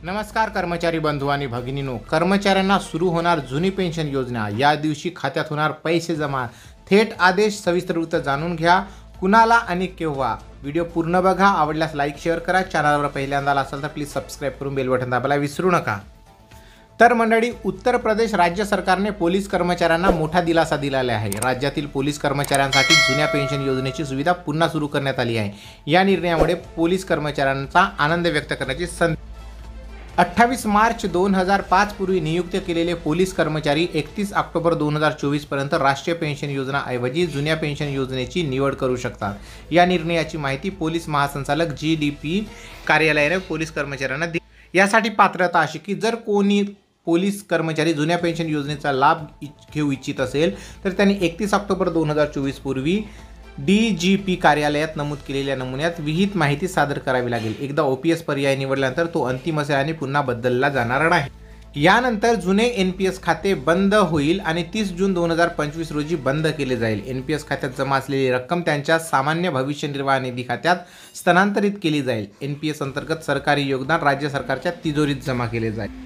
नमस्कार कर्मचारी बंधू आणि भगिनींनो, कर्मचाऱ्यांना सुरू होणार जुनी पेन्शन योजना। या दिवशी खात्यात होणार पैसे जमा। थेट आदेश सविस्तर वृत्त जाणून घ्या। कुणाला आणि केव्हा? व्हिडिओ पूर्ण बघा। आवडल्यास लाईक शेअर करा। चॅनलवर पहिल्यांदा असाल तर प्लीज सबस्क्राइब करून बेल बटन दाबायला विसरू नका। तर मंडळी, उत्तर प्रदेश राज्य सरकारने पोलीस कर्मचाऱ्यांना मोठा दिलासा दिलेला आहे। राज्यातील पोलीस कर्मचाऱ्यांसाठी जुन्या पेन्शन योजनेची सुविधा पुन्हा सुरू करण्यात आली आहे। या निर्णयामुळे पोलीस कर्मचाऱ्यांचा आनंद व्यक्त करण्याची संधी 28 मार्च 2005 पूर्वी नियुक्त केलेले पोलीस कर्मचारी 31 ऑक्टोबर 2024 पर्यंत राष्ट्रीय पेन्शन योजना ऐवजी जुन्या पेन्शन योजनेची निवड करू शकतात। या निर्णयाची माहिती पोलीस महासंचालक GDP कार्यालयाने पोलीस कर्मचाऱ्यांना दिली। यासाठी पात्रता अशी की जर कोणी पोलीस कर्मचारी जुन्या पेन्शन योजनेचा लाभ घेऊ इच्छित असेल तर त्यांनी 31 ऑक्टोबर 2024 पूर्वी DGP कार्यालयात नमूद केलेल्या नमुन्यात विहित माहिती सादर करावी लागेल। एकदा OPS पर्याय निवडल्यानंतर तो अंतिम असेल आणि पुन्हा बदलला जाणार नाही। यानंतर जुने NPS खाते बंद होईल आणि 30 जून 2025 रोजी बंद केले जाईल। NPS खात्यात जमा असलेली रक्कम त्यांच्या सामान्य भविष्य निर्वाह निधी खात्यात स्थानांतरित केली जाईल। NPS अंतर्गत सरकारी योगदान राज्य सरकारच्या तिजोरीत जमा केले जाईल।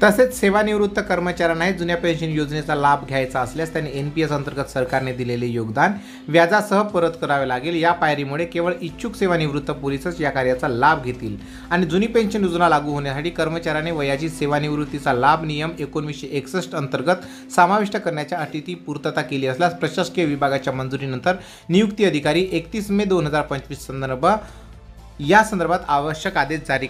तसेच सेवानिवृत्त कर्मचाऱ्यांनाही जुन्या पेन्शन योजनेचा लाभ घ्यायचा असल्यास त्यांनी NPS अंतर्गत सरकारने दिलेले योगदान व्याजासह परत करावे लागेल। या पायरीमुळे केवळ इच्छुक सेवानिवृत्त पोलीसच या कार्याचा लाभ घेतील आणि जुनी पेन्शन योजना लागू होण्यासाठी कर्मचाऱ्याने वयाची सेवानिवृत्तीचा लाभ नियम 1961 अंतर्गत समाविष्ट करण्याच्या अटीची पूर्तता केली असल्यास प्रशासकीय विभागाच्या मंजुरीनंतर नियुक्ती अधिकारी 31 मे 2025 या संदर्भात आवश्यक आदेश जारी।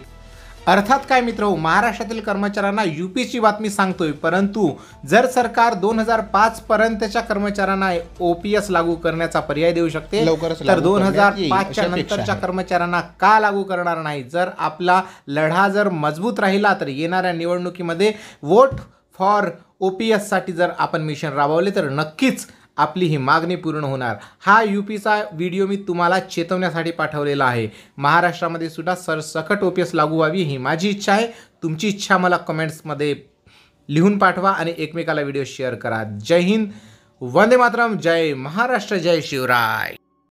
अर्थात काय मित्रहो, महाराष्ट्रातील कर्मचाऱ्यांना UPची बातमी सांगतोय, परंतु जर सरकार 2005 पर्यंतच्या कर्मचाऱ्यांना OPS लागू करण्याचा पर्याय देऊ शकते तर 2005च्या नंतरच्या कर्मचाऱ्यांना का लागू करणार नाही? जर आपला लढा जर मजबूत राहिला तर येणाऱ्या निवडणुकीमध्ये वोट फॉर OPS साठी जर आपण मिशन राबवले तर नक्कीच आपली ही मागणी पूर्ण होणार। हा UPचा व्हिडिओ मी तुम्हाला चेतवण्यासाठी पाठवलेला आहे। महाराष्ट्रामध्ये सुद्धा सरसकट OPS लागू व्हावी ही माझी इच्छा आहे। तुमची इच्छा मला कमेंट्समध्ये लिहून पाठवा आणि एकमेकाला व्हिडिओ शेअर करा। जय हिंद, वंदे मातरम, जय महाराष्ट्र, जय शिवराय।